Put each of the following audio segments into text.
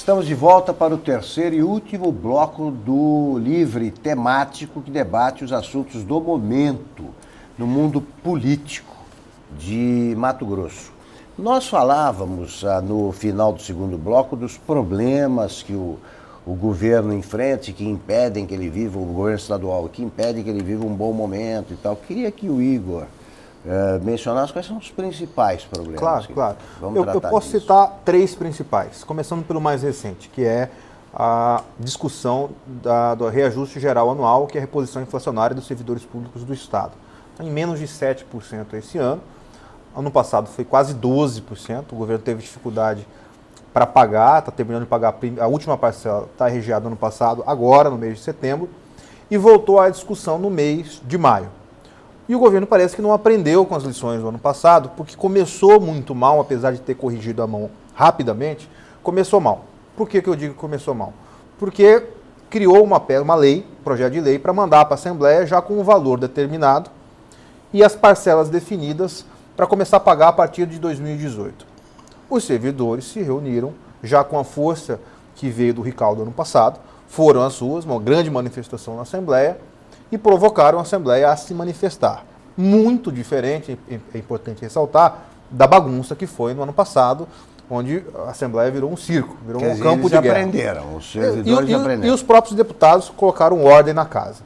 Estamos de volta para o terceiro e último bloco do Livre temático que debate os assuntos do momento no mundo político de Mato Grosso. Nós falávamos no final do segundo bloco dos problemas que o governo enfrenta, que impedem que ele viva, o governo estadual, que impedem que ele viva um bom momento e tal. Queria que o Igor mencionasse quais são os principais problemas. Claro. Eu posso citar três principais, começando pelo mais recente, que é a discussão do reajuste geral anual, que é a reposição inflacionária dos servidores públicos do Estado. Está em menos de 7% esse ano. Ano passado foi quase 12%, o governo teve dificuldade para pagar, está terminando de pagar a última parcela, está regiada ano passado, agora no mês de setembro, e voltou à discussão no mês de maio. E o governo parece que não aprendeu com as lições do ano passado, porque começou muito mal, apesar de ter corrigido a mão rapidamente, começou mal. Por que eu digo que começou mal? Porque criou uma lei, projeto de lei, para mandar para a Assembleia já com um valor determinado e as parcelas definidas para começar a pagar a partir de 2018. Os servidores se reuniram, já com a força que veio do Ricardo ano passado, foram às ruas, uma grande manifestação na Assembleia, e provocaram a Assembleia a se manifestar. Muito diferente, é importante ressaltar, da bagunça que foi no ano passado, onde a Assembleia virou um circo, virou um campo de guerra. Aprenderam, os servidores aprenderam. E os próprios deputados colocaram ordem na casa.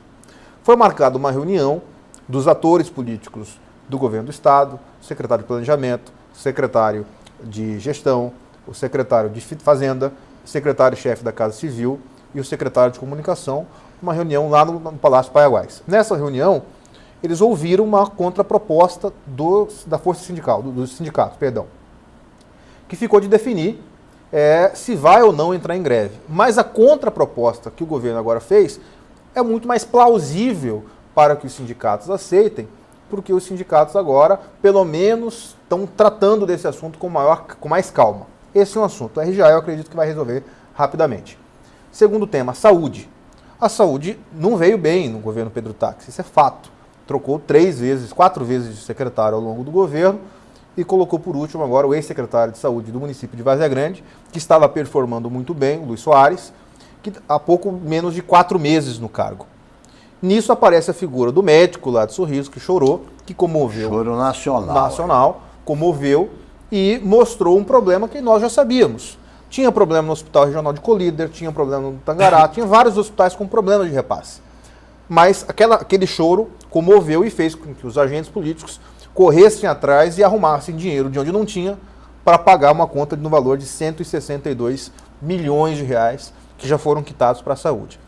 Foi marcada uma reunião dos atores políticos do governo do Estado, secretário de Planejamento, secretário de Gestão, o secretário de Fazenda, secretário-chefe da Casa Civil e o secretário de Comunicação, uma reunião lá no Palácio Paiaguás. Nessa reunião, eles ouviram uma contraproposta da Força Sindical, dos sindicatos, que ficou de definir se vai ou não entrar em greve. Mas a contraproposta que o governo agora fez é muito mais plausível para que os sindicatos aceitem, porque os sindicatos agora, pelo menos, estão tratando desse assunto com mais calma. Esse é um assunto. A RGA eu acredito que vai resolver rapidamente. Segundo tema, saúde. A saúde não veio bem no governo Pedro Táxi, isso é fato. Trocou 4 vezes de secretário ao longo do governo e colocou por último agora o ex-secretário de saúde do município de Várzea Grande, que estava performando muito bem, o Luiz Soares, que há pouco menos de 4 meses no cargo. Nisso aparece a figura do médico lá de Sorriso, que chorou, que comoveu. Choro nacional. Comoveu e mostrou um problema que nós já sabíamos. Tinha problema no Hospital Regional de Colíder, tinha problema no Tangará, tinha vários hospitais com problemas de repasse. Mas aquele choro comoveu e fez com que os agentes políticos corressem atrás e arrumassem dinheiro de onde não tinha para pagar uma conta no valor de 162 milhões de reais que já foram quitados para a saúde.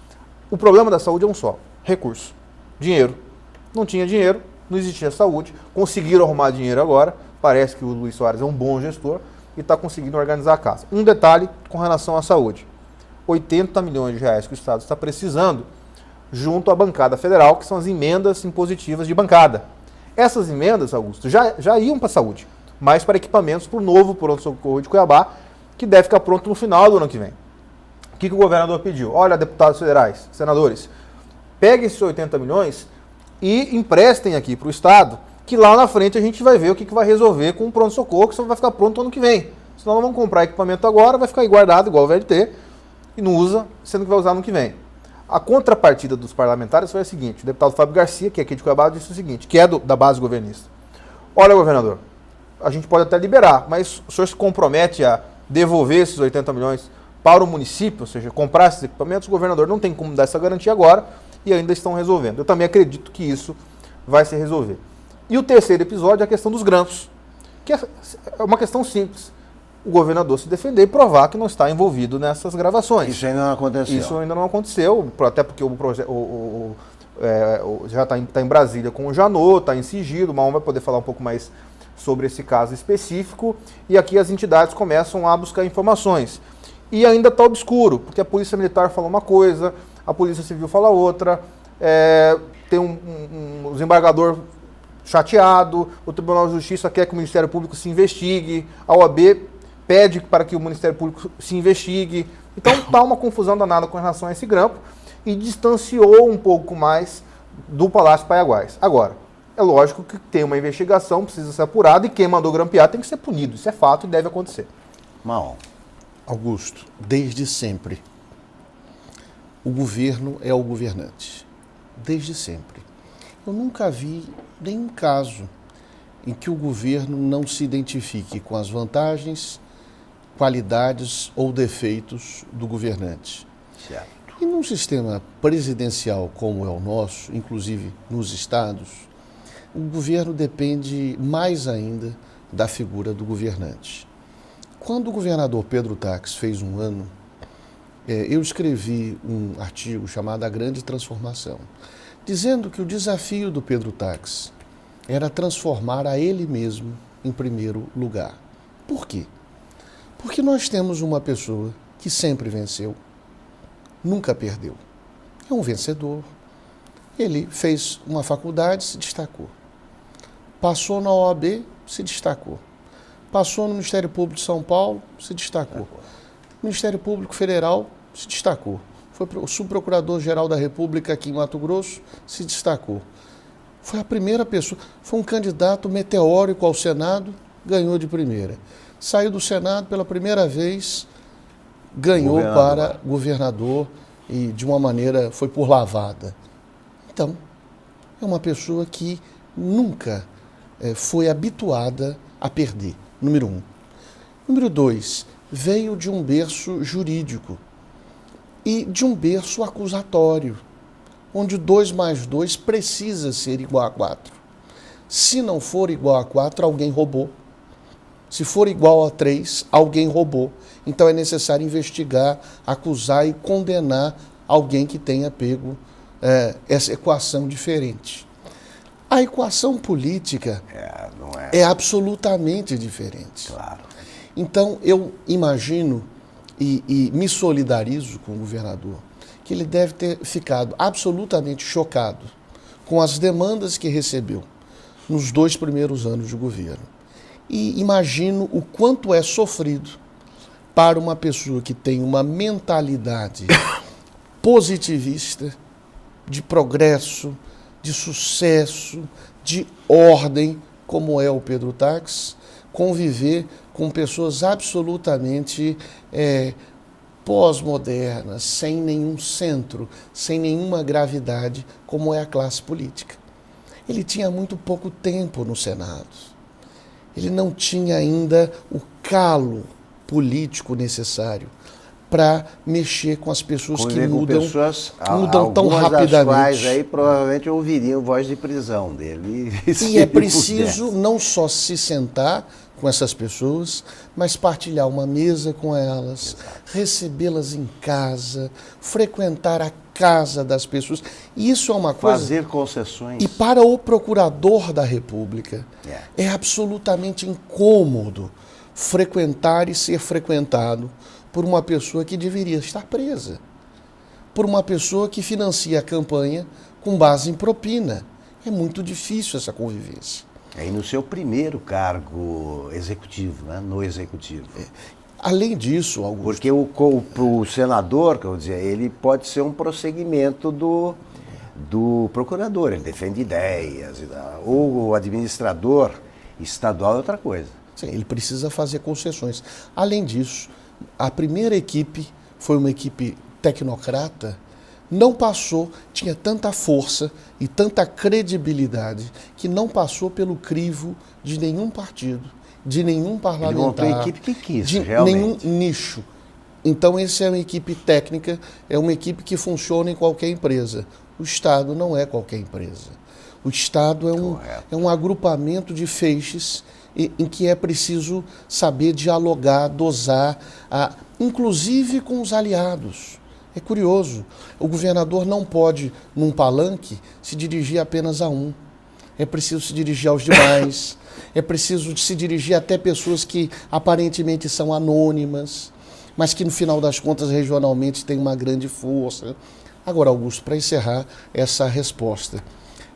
O problema da saúde é um só: recurso, dinheiro. Não tinha dinheiro, não existia saúde, conseguiram arrumar dinheiro agora, parece que o Luiz Soares é um bom gestor e está conseguindo organizar a casa. Um detalhe com relação à saúde: 80 milhões de reais que o Estado está precisando junto à bancada federal, que são as emendas impositivas de bancada. Essas emendas, Augusto, já iam para a saúde, mas para equipamentos para o novo pronto-socorro de Cuiabá, que deve ficar pronto no final do ano que vem. O que o governador pediu? Olha, deputados federais, senadores, peguem esses 80 milhões e emprestem aqui para o Estado, que lá na frente a gente vai ver o que vai resolver com o pronto-socorro, que só vai ficar pronto ano que vem. Senão nós vamos comprar equipamento agora, vai ficar aí guardado igual o VLT, e não usa, sendo que vai usar ano que vem. A contrapartida dos parlamentares foi a seguinte: o deputado Fábio Garcia, que é aqui de Cuiabá, disse o seguinte, que é da base governista. Olha, governador, a gente pode até liberar, mas o senhor se compromete a devolver esses 80 milhões para o município, ou seja, comprar esses equipamentos. O governador não tem como dar essa garantia agora e ainda estão resolvendo. Eu também acredito que isso vai se resolver. E o terceiro episódio é a questão dos grantos, que é uma questão simples. O governador se defender e provar que não está envolvido nessas gravações. Isso ainda não aconteceu. Isso ainda não aconteceu, até porque já está em Brasília com o Janot, está em sigilo, o Maom vai poder falar um pouco mais sobre esse caso específico, e aqui as entidades começam a buscar informações. E ainda está obscuro, porque a Polícia Militar fala uma coisa, a Polícia Civil fala outra, tem um desembargador chateado, o Tribunal de Justiça quer que o Ministério Público se investigue, a OAB pede para que o Ministério Público se investigue. Então está uma confusão danada com relação a esse grampo e distanciou um pouco mais do Palácio Paiaguás. Agora, é lógico que tem uma investigação, precisa ser apurada, e quem mandou grampear tem que ser punido. Isso é fato e deve acontecer. Maom. Augusto, desde sempre, o governo é o governante. Desde sempre. Eu nunca vi nenhum caso em que o governo não se identifique com as vantagens, qualidades ou defeitos do governante. Certo. E num sistema presidencial como é o nosso, inclusive nos estados, o governo depende mais ainda da figura do governante. Quando o governador Pedro Taques fez um ano, eu escrevi um artigo chamado A Grande Transformação, dizendo que o desafio do Pedro Taques era transformar a ele mesmo em primeiro lugar. Por quê? Porque nós temos uma pessoa que sempre venceu, nunca perdeu. É um vencedor. Ele fez uma faculdade, se destacou. Passou na OAB, se destacou. Passou no Ministério Público de São Paulo, se destacou. Ministério Público Federal, se destacou. Foi o subprocurador-geral da República aqui em Mato Grosso, se destacou. Foi a primeira pessoa, foi um candidato meteórico ao Senado, ganhou de primeira. Saiu do Senado pela primeira vez, ganhou para governador e de uma maneira foi por lavada. Então, é uma pessoa que nunca foi habituada a perder, número 1. Número 2, veio de um berço jurídico e de um berço acusatório, onde 2 mais 2 precisa ser igual a 4. Se não for igual a 4, alguém roubou. Se for igual a 3, alguém roubou. Então é necessário investigar, acusar e condenar alguém que tenha pego essa equação diferente. A equação política é absolutamente diferente. Claro. Então eu imagino e me solidarizo com o governador, que ele deve ter ficado absolutamente chocado com as demandas que recebeu nos 2 primeiros anos de governo. E imagino o quanto é sofrido para uma pessoa que tem uma mentalidade positivista, de progresso, de sucesso, de ordem, como é o Pedro Taques, conviver com pessoas absolutamente pós-modernas, sem nenhum centro, sem nenhuma gravidade, como é a classe política. Ele tinha muito pouco tempo no Senado. Ele não tinha ainda o calo político necessário para mexer com as pessoas que mudam tão rapidamente. Das quais aí provavelmente ouviriam voz de prisão dele. E é preciso não só se sentar com essas pessoas, mas partilhar uma mesa com elas, recebê-las em casa, frequentar a casa das pessoas. Isso é uma coisa... Fazer concessões. E para o procurador da República, é absolutamente incômodo frequentar e ser frequentado por uma pessoa que deveria estar presa, por uma pessoa que financia a campanha com base em propina. É muito difícil essa convivência. E no seu primeiro cargo executivo, né? No executivo. Além disso, Augusto... Porque o senador, quer dizer, ele pode ser um prosseguimento do procurador, ele defende ideias, ou o administrador estadual é outra coisa. Sim, ele precisa fazer concessões. Além disso, a primeira equipe foi uma equipe tecnocrata, não passou, tinha tanta força e tanta credibilidade que não passou pelo crivo de nenhum partido, de nenhum parlamentar. Ele montou a equipe que quis, de realmente. Nenhum nicho. Então, essa é uma equipe técnica, é uma equipe que funciona em qualquer empresa. O Estado não é qualquer empresa. O Estado é um agrupamento de feixes em que é preciso saber dialogar, dosar, inclusive com os aliados. É curioso, o governador não pode, num palanque, se dirigir apenas a um. É preciso se dirigir aos demais, é preciso se dirigir até pessoas que aparentemente são anônimas, mas que no final das contas regionalmente têm uma grande força. Agora, Augusto, para encerrar essa resposta,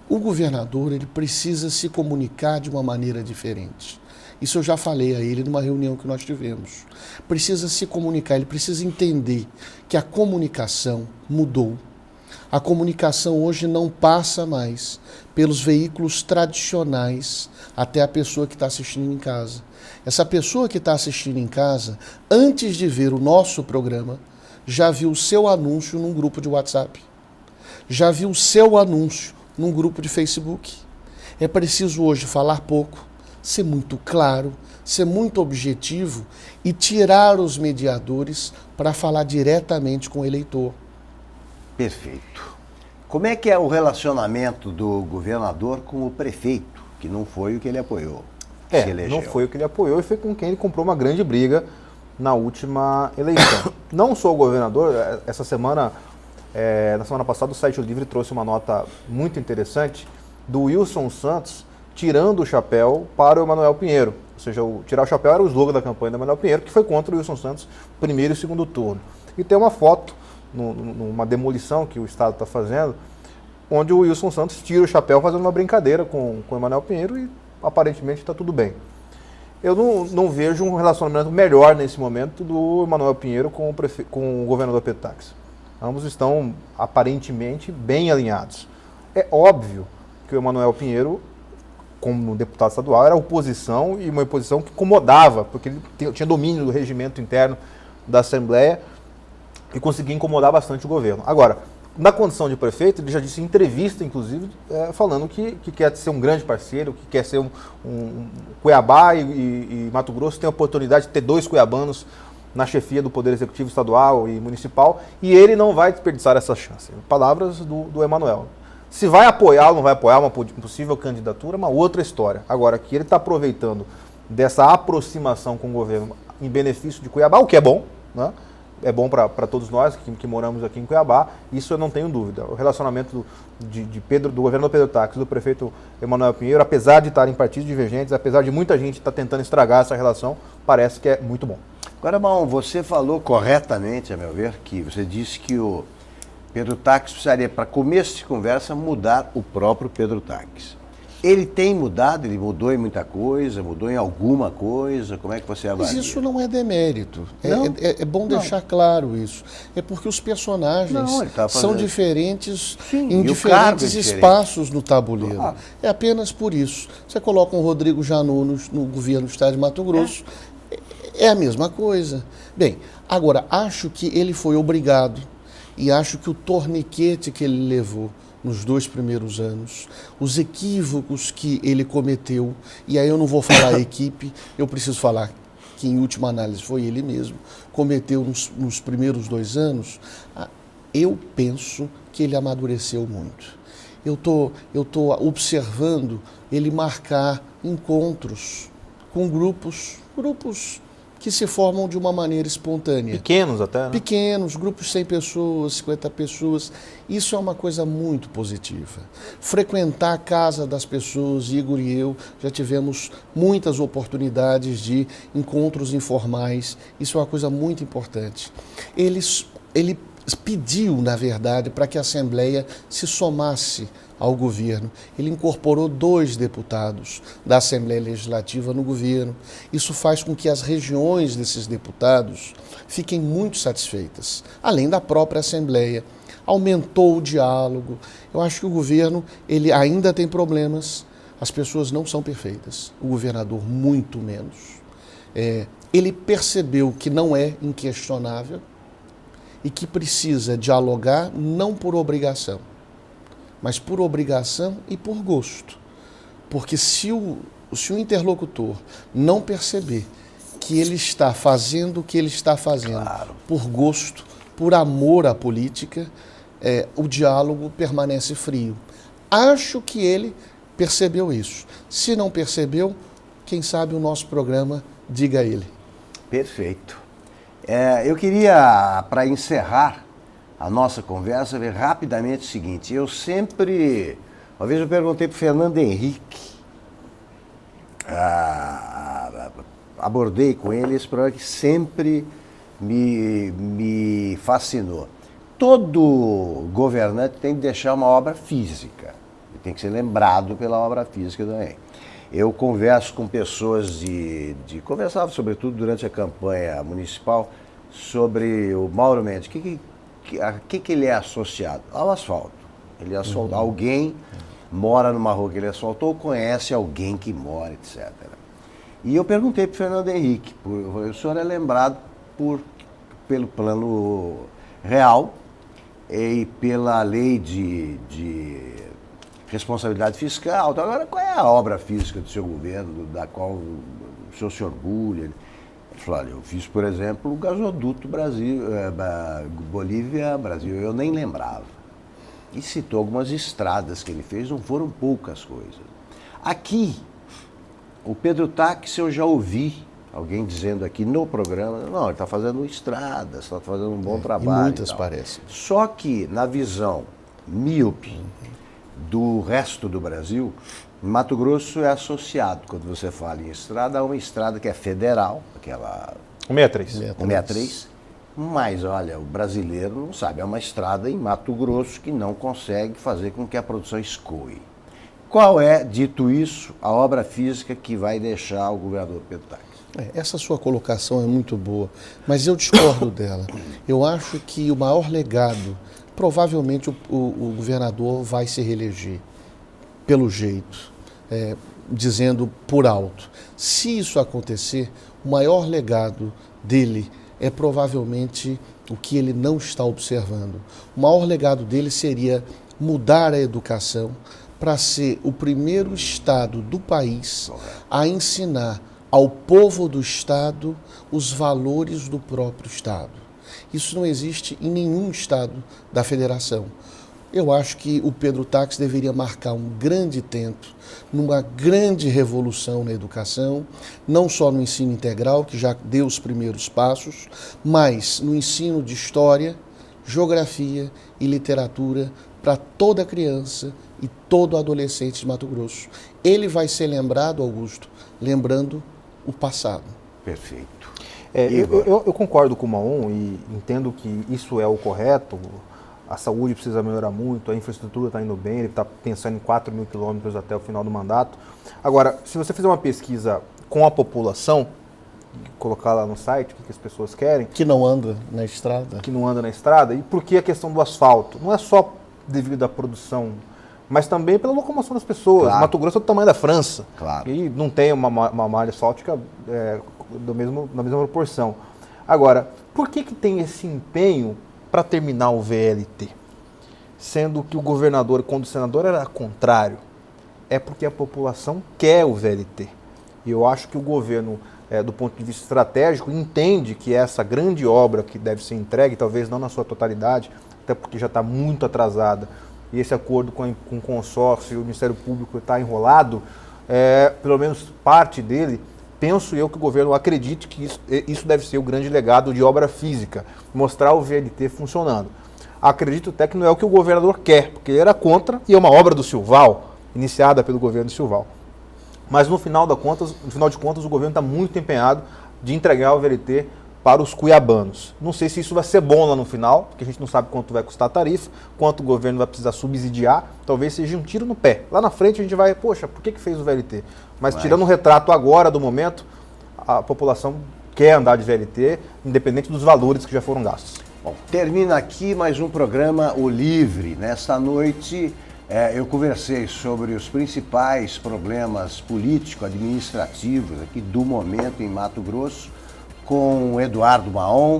o governador ele precisa se comunicar de uma maneira diferente. Isso eu já falei a ele numa reunião que nós tivemos. Precisa se comunicar, ele precisa entender que a comunicação mudou. A comunicação hoje não passa mais pelos veículos tradicionais até a pessoa que está assistindo em casa. Essa pessoa que está assistindo em casa, antes de ver o nosso programa, já viu o seu anúncio num grupo de WhatsApp. Já viu o seu anúncio num grupo de Facebook. É preciso hoje falar pouco, ser muito claro, ser muito objetivo e tirar os mediadores para falar diretamente com o eleitor. Perfeito. Como é que é o relacionamento do governador com o prefeito, que não foi o que ele apoiou? Se elegeu? Não foi o que ele apoiou e foi com quem ele comprou uma grande briga na última eleição. Não sou o governador, essa semana, na semana passada, o Site Livre trouxe uma nota muito interessante do Wilson Santos tirando o chapéu para o Emanuel Pinheiro. Ou seja, tirar o chapéu era o slogan da campanha do Emanuel Pinheiro, que foi contra o Wilson Santos, primeiro e segundo turno. E tem uma foto, numa demolição que o Estado está fazendo, onde o Wilson Santos tira o chapéu fazendo uma brincadeira com o Emanuel Pinheiro e aparentemente está tudo bem. Eu não vejo um relacionamento melhor nesse momento do Emanuel Pinheiro com o governador Pedro Táxi. Ambos estão aparentemente bem alinhados. É óbvio que o Emanuel Pinheiro, como deputado estadual, era oposição e uma oposição que incomodava, porque ele tinha domínio do regimento interno da Assembleia e conseguia incomodar bastante o governo. Agora, na condição de prefeito, ele já disse em entrevista, inclusive, falando que quer ser um grande parceiro, que quer ser um Cuiabá e Mato Grosso tem a oportunidade de ter 2 cuiabanos na chefia do Poder Executivo Estadual e Municipal, e ele não vai desperdiçar essa chance. Palavras do Emanuel. Se vai apoiar ou não vai apoiar uma possível candidatura, é uma outra história. Agora, que ele está aproveitando dessa aproximação com o governo em benefício de Cuiabá, o que é bom, né? É bom para todos nós que moramos aqui em Cuiabá, isso eu não tenho dúvida. O relacionamento do governador Pedro Táxi e do prefeito Emanuel Pinheiro, apesar de estarem em partidos divergentes, apesar de muita gente estar tentando estragar essa relação, parece que é muito bom. Agora, Maon, você falou corretamente, a meu ver, que você disse que o Pedro Táxi precisaria, para começo de conversa, mudar o próprio Pedro Táxi. Ele tem mudado, ele mudou em muita coisa, mudou em alguma coisa, como é que você avalia? Mas isso não é demérito, é bom Não. deixar claro isso. É porque os personagens são diferentes em diferentes espaços no tabuleiro. Claro. É apenas por isso. Você coloca um Rodrigo Janot no governo do Estado de Mato Grosso, é a mesma coisa. Bem, agora, acho que ele foi obrigado e acho que o torniquete que ele levou nos 2 primeiros anos, os equívocos que ele cometeu, e aí eu não vou falar a equipe, eu preciso falar que em última análise foi ele mesmo, cometeu nos primeiros 2 anos, eu penso que ele amadureceu muito. Eu tô observando ele marcar encontros com grupos que se formam de uma maneira espontânea. Pequenos até, né? Pequenos, grupos de 100 pessoas, 50 pessoas. Isso é uma coisa muito positiva. Frequentar a casa das pessoas, Igor e eu já tivemos muitas oportunidades de encontros informais. Isso é uma coisa muito importante. Ele pediu, na verdade, para que a Assembleia se somasse ao governo. Ele incorporou 2 deputados da Assembleia Legislativa no governo. Isso faz com que as regiões desses deputados fiquem muito satisfeitas, além da própria Assembleia. Aumentou o diálogo. Eu acho que o governo ele ainda tem problemas. As pessoas não são perfeitas. O governador, muito menos. Ele percebeu que não é inquestionável e que precisa dialogar não por obrigação, mas por obrigação e por gosto. Porque se o interlocutor não perceber que ele está fazendo o que ele está fazendo por gosto, por amor à política, o diálogo permanece frio. Acho que ele percebeu isso. Se não percebeu, quem sabe o nosso programa diga a ele. Perfeito. Eu queria, para encerrar a nossa conversa, ver rapidamente o seguinte. Uma vez eu perguntei para o Fernando Henrique, abordei com ele esse problema que sempre me fascinou. Todo governante tem que deixar uma obra física, ele tem que ser lembrado pela obra física também. Eu converso com pessoas conversava sobretudo durante a campanha municipal sobre o Mauro Mendes. O que que ele é associado? Ao asfalto. Ele asfalta. Alguém mora numa rua que ele asfaltou, conhece alguém que mora, etc. E eu perguntei para o Fernando Henrique, o senhor é lembrado pelo plano real e pela lei de responsabilidade fiscal. Então, agora, qual é a obra física do seu governo, da qual o senhor se orgulha? Ele falou, olha, eu fiz, por exemplo, o gasoduto Bolívia-Brasil, eu nem lembrava. E citou algumas estradas que ele fez, não foram poucas coisas. Aqui, o Pedro Táxi, eu já ouvi alguém dizendo aqui no programa, não, ele está fazendo estradas, está fazendo um bom trabalho. E muitas parecem. Só que, na visão míope do resto do Brasil, Mato Grosso é associado, quando você fala em estrada, a uma estrada que é federal, aquela 163. Mas, olha, o brasileiro não sabe, é uma estrada em Mato Grosso que não consegue fazer com que a produção escoe. Qual é, dito isso, a obra física que vai deixar o governador Pedro Táxi? Essa sua colocação é muito boa, mas eu discordo dela. Eu acho que o maior legado, provavelmente o governador vai se reeleger, pelo jeito, dizendo por alto. Se isso acontecer, o maior legado dele é provavelmente o que ele não está observando. O maior legado dele seria mudar a educação para ser o primeiro estado do país a ensinar ao povo do estado os valores do próprio estado. Isso não existe em nenhum estado da federação. Eu acho que o Pedro Táxi deveria marcar um grande tempo numa grande revolução na educação, não só no ensino integral, que já deu os primeiros passos, mas no ensino de história, geografia e literatura para toda criança e todo adolescente de Mato Grosso. Ele vai ser lembrado, Augusto, lembrando o passado. Perfeito. Eu concordo com o Maon e entendo que isso é o correto. A saúde precisa melhorar muito, a infraestrutura está indo bem, ele está pensando em 4 mil quilômetros até o final do mandato. Agora, se você fizer uma pesquisa com a população, colocar lá no site o que as pessoas querem... Que não anda na estrada. Que não anda na estrada. E por que a questão do asfalto? Não é só devido à produção, mas também pela locomoção das pessoas. Claro. Mato Grosso é do tamanho da França. Claro. E não tem uma malha asfáltica na mesma proporção. Agora, por que tem esse empenho para terminar o VLT? Sendo que o governador, quando o senador era contrário, é porque a população quer o VLT. E eu acho que o governo, do ponto de vista estratégico, entende que essa grande obra que deve ser entregue, talvez não na sua totalidade, até porque já está muito atrasada, e esse acordo com o consórcio e o Ministério Público está enrolado, pelo menos parte dele, penso eu que o governo acredite que isso deve ser o grande legado de obra física, mostrar o VLT funcionando. Acredito até que não é o que o governador quer, porque ele era contra e é uma obra do Silval, iniciada pelo governo Silval. Mas no final de contas, o governo está muito empenhado de entregar o VLT para os cuiabanos. Não sei se isso vai ser bom lá no final, porque a gente não sabe quanto vai custar a tarifa, quanto o governo vai precisar subsidiar, talvez seja um tiro no pé. Lá na frente a gente vai, poxa, por que fez o VLT? Mas tirando um retrato agora do momento, a população quer andar de VLT, independente dos valores que já foram gastos. Bom, termina aqui mais um programa O Livre. Nesta noite eu conversei sobre os principais problemas político-administrativos aqui do momento em Mato Grosso com Eduardo Maon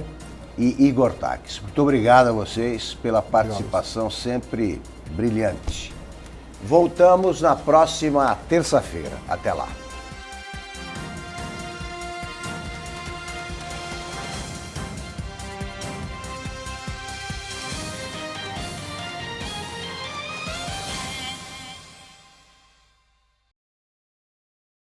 e Igor Táxi. Muito obrigado a vocês pela participação sempre brilhante. Voltamos na próxima terça-feira. Até lá.